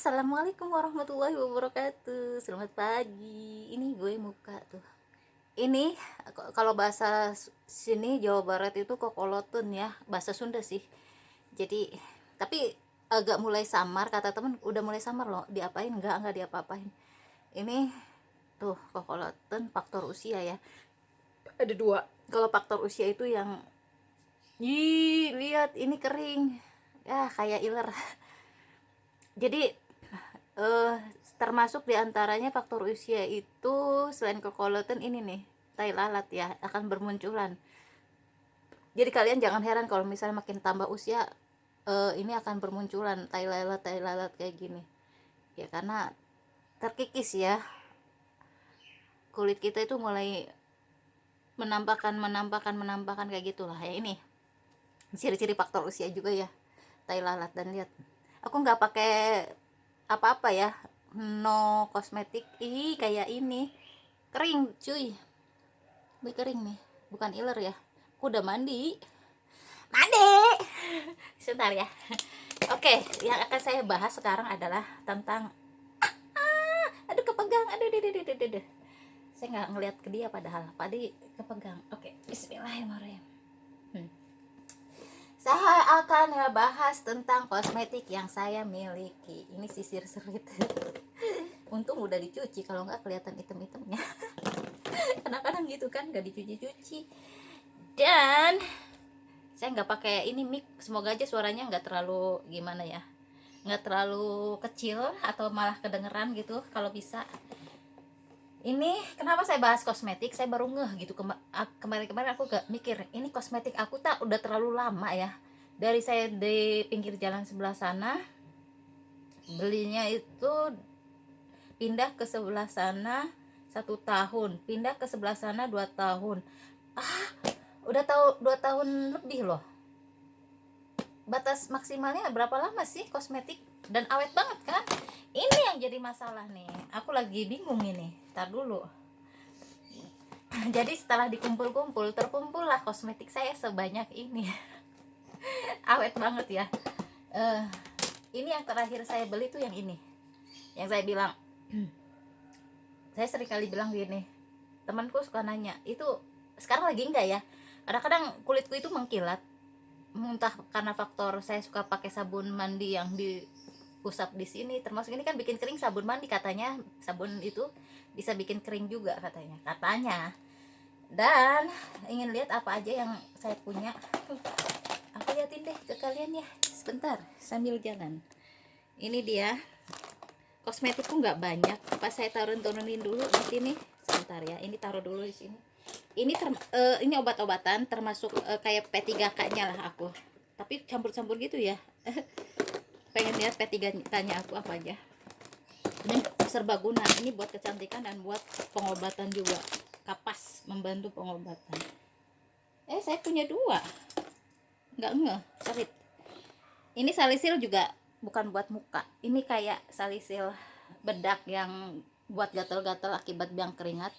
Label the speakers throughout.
Speaker 1: Assalamualaikum warahmatullahi wabarakatuh. Selamat pagi. Ini gue muka tuh. Ini kalau bahasa sini Jawa Barat itu kokolotun ya, bahasa Sunda sih. Jadi tapi agak mulai samar, kata temen udah mulai samar loh. Diapain? Enggak diapa-apain. Ini tuh kokolotun faktor usia ya. Ada dua. Kalau faktor usia itu yang lihat ini kering. Ya kayak iler. Jadi eh termasuk diantaranya faktor usia itu selain kekolotan ini nih, tai lalat ya akan bermunculan. Jadi kalian jangan heran kalau misalnya makin tambah usia ini akan bermunculan tai lalat kayak gini. Ya karena terkikis ya, kulit kita itu mulai menampakkan kayak gitulah ya. Ini ciri-ciri faktor usia juga ya, tai lalat. Dan lihat, aku nggak pakai apa-apa ya, no kosmetik. Kayak ini kering cuy, gue kering nih, bukan iler ya. Aku udah mandi sebentar ya. Oke, yang akan saya bahas sekarang adalah tentang aduh kepegang, aduh. Saya nggak ngeliat ke dia padahal padi kepegang. Oke, bismillahirrahmanirrahim. Saya akan bahas tentang kosmetik yang saya miliki. Ini sisir serit. Untung udah dicuci, kalau nggak kelihatan item-itemnya. Kadang-kadang gitu kan, nggak dicuci-cuci. Dan saya nggak pakai ini mic, semoga aja suaranya nggak terlalu gimana ya, nggak terlalu kecil atau malah kedengeran gitu kalau bisa. Ini kenapa saya bahas kosmetik, saya baru ngeh gitu. Kemarin aku gak mikir ini kosmetik aku tak udah terlalu lama ya. Dari saya di pinggir jalan sebelah sana belinya itu, pindah ke sebelah sana 1 tahun, pindah ke sebelah sana 2 tahun. Udah tahu 2 tahun lebih loh. Batas maksimalnya berapa lama sih kosmetik? Dan awet banget kan? Ini yang jadi masalah nih, aku lagi bingung ini. Tar dulu. Jadi setelah dikumpul-kumpul, terkumpullah kosmetik saya sebanyak ini. Awet banget ya. Ini yang terakhir saya beli tuh yang ini, yang saya bilang saya sering kali bilang gini, temanku suka nanya, itu sekarang lagi enggak ya, kadang-kadang kulitku itu mengkilat, entah karena faktor saya suka pakai sabun mandi yang diusap di sini. Termasuk ini kan bikin kering sabun mandi, katanya sabun itu bisa bikin kering juga katanya. Dan ingin lihat apa aja yang saya punya. Aku liatin deh ke kalian ya, sebentar sambil jalan. Ini dia, kosmetikku nggak banyak, pas saya turunin dulu di sini. Sebentar ya, ini taruh dulu di sini. Ini obat-obatan, termasuk kayak P3K-nya lah aku, tapi campur-campur gitu ya. Pengen lihat P3K-nya aku apa aja. Ini serbaguna, ini buat kecantikan dan buat pengobatan juga. Kapas, membantu pengobatan. Saya punya 2, nggak serit. Ini salisil juga bukan buat muka, ini kayak salisil bedak yang buat gatal-gatal akibat biang keringat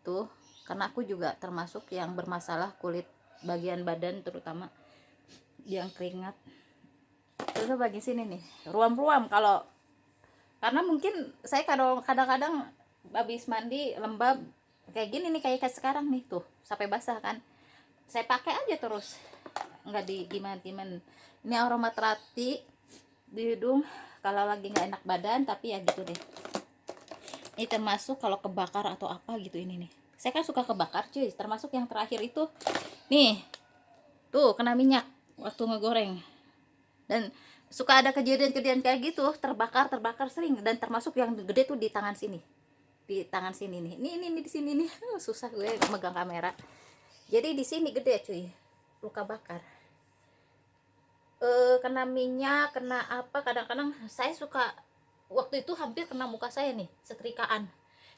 Speaker 1: tuh, karena aku juga termasuk yang bermasalah kulit bagian badan, terutama biang keringat. Terus bagian sini nih ruam-ruam, kalau karena mungkin saya kadang-kadang habis mandi lembab kayak gini nih, kayak sekarang nih tuh sampai basah kan, saya pakai aja terus, nggak di gimana. Ini aromaterapi di hidung kalau lagi nggak enak badan, tapi ya gitu deh. Ini termasuk kalau kebakar atau apa gitu. Ini nih, saya kan suka kebakar cuy. Termasuk yang terakhir itu nih, tuh kena minyak waktu ngegoreng, dan suka ada kejadian kayak gitu, terbakar sering. Dan termasuk yang gede tuh di tangan sini nih, ini di sini nih. Susah gue megang kamera, jadi di sini gede cuy, luka bakar. Kena minyak, kena apa, kadang-kadang saya suka, waktu itu hampir kena muka saya nih, setrikaan.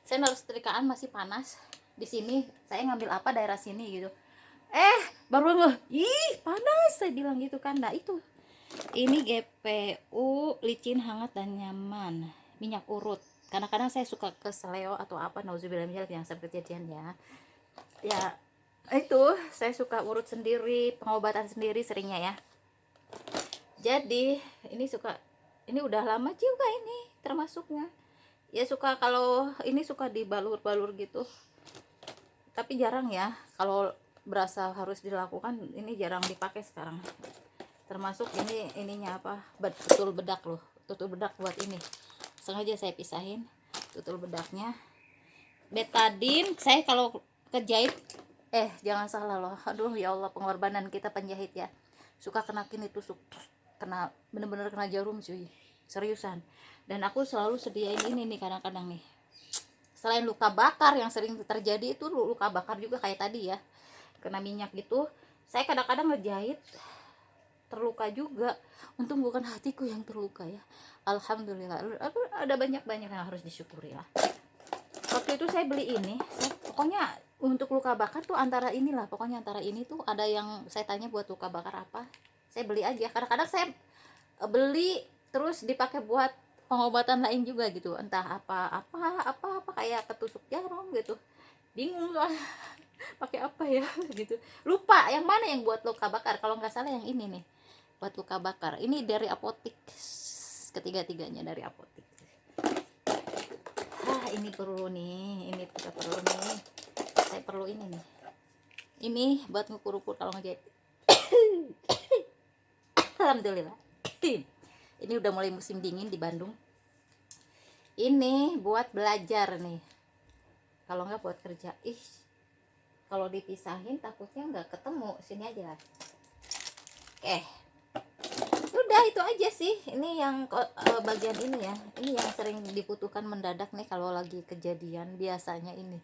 Speaker 1: Saya naruh setrikaan masih panas di sini, saya ngambil apa daerah sini gitu, baru ngeh, ih panas, saya bilang gitu kan. Nah itu, ini GPU licin, hangat dan nyaman, minyak urut. Kadang-kadang saya suka ke seleo atau apa, nauzubillah yang seperti kejadian ya itu saya suka urut sendiri, pengobatan sendiri seringnya ya. Jadi ini suka Ini udah lama juga ini termasuknya. Ya suka kalau ini suka dibalur-balur gitu. Tapi jarang ya. Kalau berasa harus dilakukan ini jarang dipakai sekarang. Termasuk ini ininya apa? Tutul bedak loh. Tutul bedak buat ini. Sengaja saya pisahin tutul bedaknya. Betadine saya kalau kejahit jangan salah loh, aduh ya Allah, pengorbanan kita penjahit ya, suka kena kini tusuk, kena bener-bener kena jarum cuy, seriusan. Dan aku selalu sediain ini nih kadang-kadang nih, selain luka bakar yang sering terjadi itu luka bakar juga kayak tadi ya, kena minyak gitu, saya kadang-kadang ngejahit terluka juga. Untung bukan hatiku yang terluka ya, alhamdulillah. Ada banyak-banyak yang harus disyukuri lah. Waktu itu saya beli ini, pokoknya untuk luka bakar tuh antara inilah, pokoknya antara ini tuh ada yang saya tanya buat luka bakar apa, saya beli aja. Kadang-kadang saya beli terus dipakai buat pengobatan lain juga gitu, entah apa kayak ketusuk jarum gitu, bingung soalnya pakai apa ya gitu, lupa yang mana yang buat luka bakar. Kalau nggak salah yang ini nih buat luka bakar, ini dari apotik, ketiga-tiganya dari apotik. Ini perlu nih, ini juga perlu nih, saya perlu ini nih, ini buat ngukur-ukur kalau ngejahit. Alhamdulillah. Ini udah mulai musim dingin di Bandung. Ini buat belajar nih, kalau nggak buat kerja. Kalau dipisahin takutnya nggak ketemu, sini aja lah. Udah itu aja sih. Ini yang bagian ini ya, ini yang sering dibutuhkan mendadak nih kalau lagi kejadian. Biasanya ini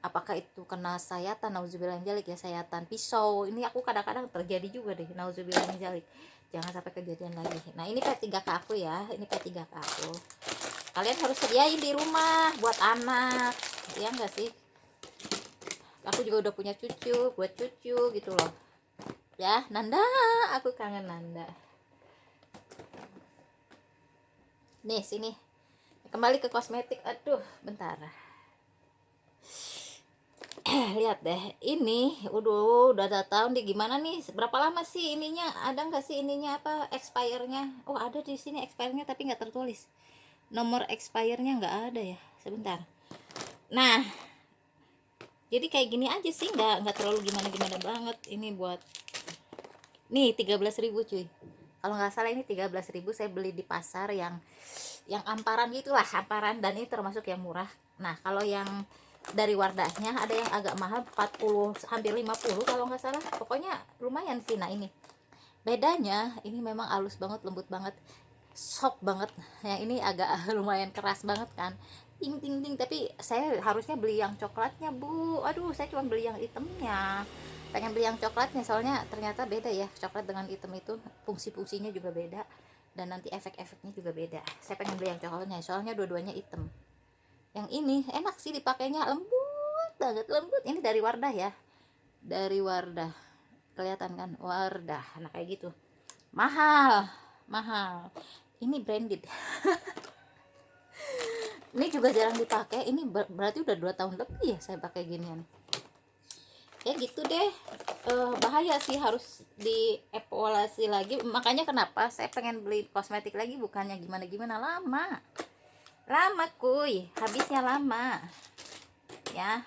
Speaker 1: apakah itu kena sayatan, nauzubillah jalik ya, sayatan pisau. Ini aku kadang-kadang terjadi juga deh, nauzubillah jalik, jangan sampai kejadian lagi. Nah ini P3K aku ya, ini P3K aku. Kalian harus sediain di rumah buat anak ya enggak sih. Aku juga udah punya cucu, buat cucu gitu loh ya. Nanda, aku kangen Nanda. Nih sini, kembali ke kosmetik. Aduh bentar. Lihat deh, ini udah ada tahun di gimana nih, berapa lama sih ininya, ada nggak sih ininya apa expirednya? Oh ada di sini expirednya tapi nggak tertulis, nomor expirednya nggak ada ya, sebentar. Nah jadi kayak gini aja sih, nggak terlalu gimana banget. Ini buat nih 13.000 cuy, kalau nggak salah ini 13.000. Saya beli di pasar yang amparan gitulah, amparan, dan ini termasuk yang murah. Nah kalau yang dari Wardahnya ada yang agak mahal, 40 hampir 50 kalau nggak salah, pokoknya lumayan sih. Nah ini bedanya, ini memang halus banget, lembut banget, soft banget. Yang ini agak lumayan keras banget kan, ting ting ting. Tapi saya harusnya beli yang coklatnya bu, aduh saya cuma beli yang hitamnya. Pengen beli yang coklatnya soalnya ternyata beda ya, coklat dengan hitam itu fungsi-fungsinya juga beda, dan nanti efek-efeknya juga beda. Saya pengen beli yang coklatnya soalnya dua-duanya hitam. Yang ini enak sih dipakainya, lembut banget, lembut. Ini dari Wardah ya, dari Wardah, kelihatan kan Wardah. Nah kayak gitu, mahal mahal. Ini branded. Ini juga jarang dipakai, ini berarti udah 2 tahun lebih ya saya pakai ginian ya gitu deh. Bahaya sih, harus dievaluasi lagi. Makanya kenapa saya pengen beli kosmetik lagi, bukannya gimana lama kuy, habisnya lama ya.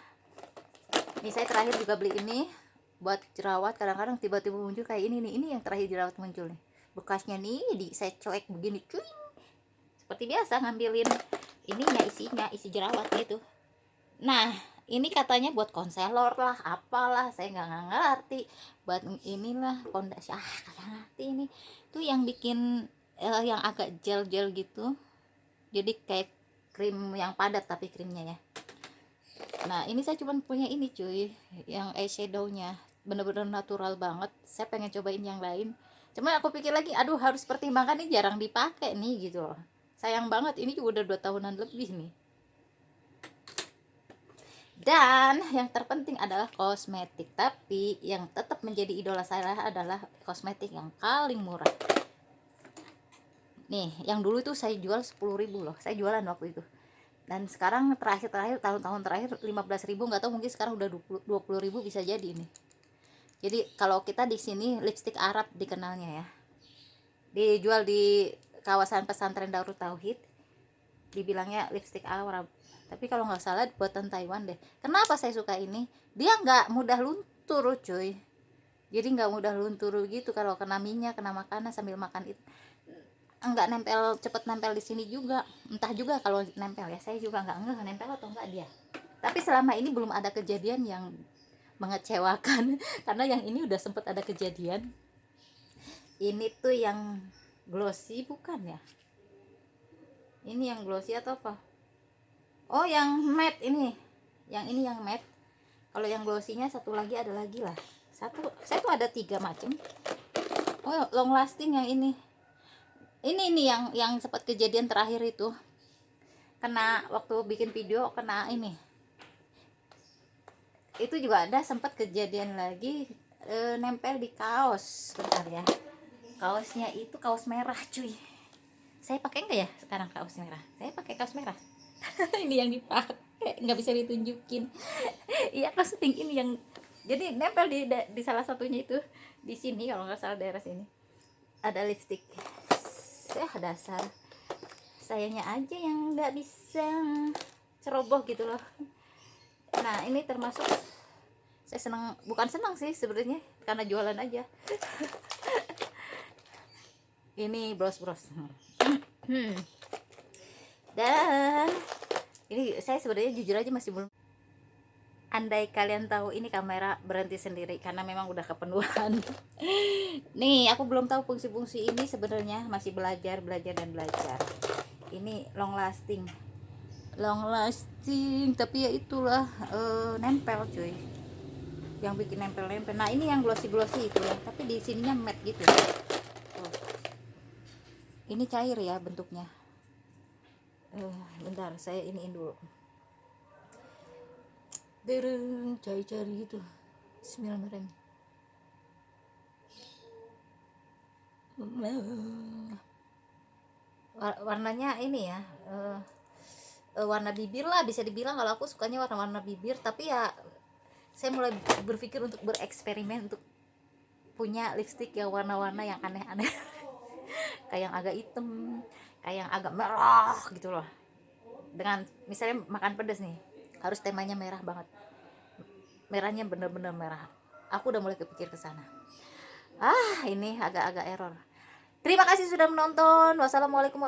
Speaker 1: Ini saya terakhir juga beli ini buat jerawat, kadang-kadang tiba-tiba muncul kayak ini nih. Ini yang terakhir jerawat muncul nih, bekasnya nih, saya cuek begini cuy, seperti biasa ngambilin ininya, isi jerawat gitu. Nah ini katanya buat konselor lah, apalah, saya nggak ngerti. Buat inilah pondasi, kagak ngerti ini tuh yang bikin yang agak gel gitu, jadi kayak krim yang padat tapi krimnya ya. Nah ini saya cuma punya ini cuy, yang eyeshadownya bener-bener natural banget. Saya pengen cobain yang lain, cuma aku pikir lagi, aduh harus pertimbangkan ini jarang dipakai nih gitu loh, sayang banget. Ini juga udah 2 tahunan lebih nih. Dan yang terpenting adalah kosmetik, tapi yang tetap menjadi idola saya adalah kosmetik yang paling murah. Nih yang dulu itu saya jual 10.000 loh, saya jualan waktu itu. Dan sekarang terakhir tahun-tahun terakhir 15.000, nggak tahu, mungkin sekarang udah 20.000 bisa jadi ini. Jadi kalau kita di sini lipstick Arab dikenalnya ya, dijual di kawasan pesantren Darut Tauhid, dibilangnya lipstick Arab, tapi kalau nggak salah buatan Taiwan deh. Kenapa saya suka ini? Dia nggak mudah luntur cuy, jadi nggak mudah luntur gitu kalau kena minyak, kena makanan sambil makan itu nggak nempel, cepet nempel di sini juga. Entah juga kalau nempel ya, saya juga nggak ngeh nempel atau enggak dia. Tapi selama ini belum ada kejadian yang mengecewakan karena yang ini udah sempet ada kejadian. Ini tuh yang glossy bukan ya? Ini yang glossy atau apa? Oh, yang matte ini. Yang ini yang matte. Kalau yang glossy-nya satu lagi ada lagi lah. Saya tuh ada 3 macam. Oh, long lasting yang ini. Ini yang sempat kejadian terakhir itu. Kena waktu bikin video kena ini. Itu juga ada sempat kejadian lagi nempel di kaos. Bentar ya. Kaosnya itu kaos merah, cuy. Saya pakai enggak ya sekarang kaos merah? Saya pakai kaos merah. Ini yang dipakai, nggak bisa ditunjukin. Iya, kaos pink ini yang jadi nempel di salah satunya itu, di sini kalau nggak salah daerah sini ada lipstick. Dasar sayanya aja yang nggak bisa ceroboh gitu loh. Nah, ini termasuk saya senang, bukan senang sih sebenarnya, karena jualan aja. Ini bros dan ini saya sebenarnya jujur aja masih belum. Andai kalian tahu, ini kamera berhenti sendiri karena memang udah kepenuhan. Nih, aku belum tahu fungsi-fungsi ini sebenarnya, masih belajar dan belajar. Ini long lasting, tapi ya itulah nempel cuy. Yang bikin nempel. Nah, ini yang glossy itu ya, tapi di sininya matte gitu. Oh. Ini cair ya bentuknya. Bentar, saya iniin dulu. Cari-cari gitu. Bismillahirrahmanirrahim. Warnanya ini ya, warna bibir lah bisa dibilang. Kalau aku sukanya warna-warna bibir, tapi ya saya mulai berpikir untuk bereksperimen untuk punya lipstick yang warna-warna yang aneh-aneh. Kayak yang agak hitam, kayak yang agak merah gitu loh. Dengan misalnya makan pedas nih, harus temanya merah banget, merahnya bener-bener merah. Aku udah mulai kepikir ke sana. Ini agak-agak error. Terima kasih sudah menonton. Wassalamualaikum warahmatullahi wabarakatuh.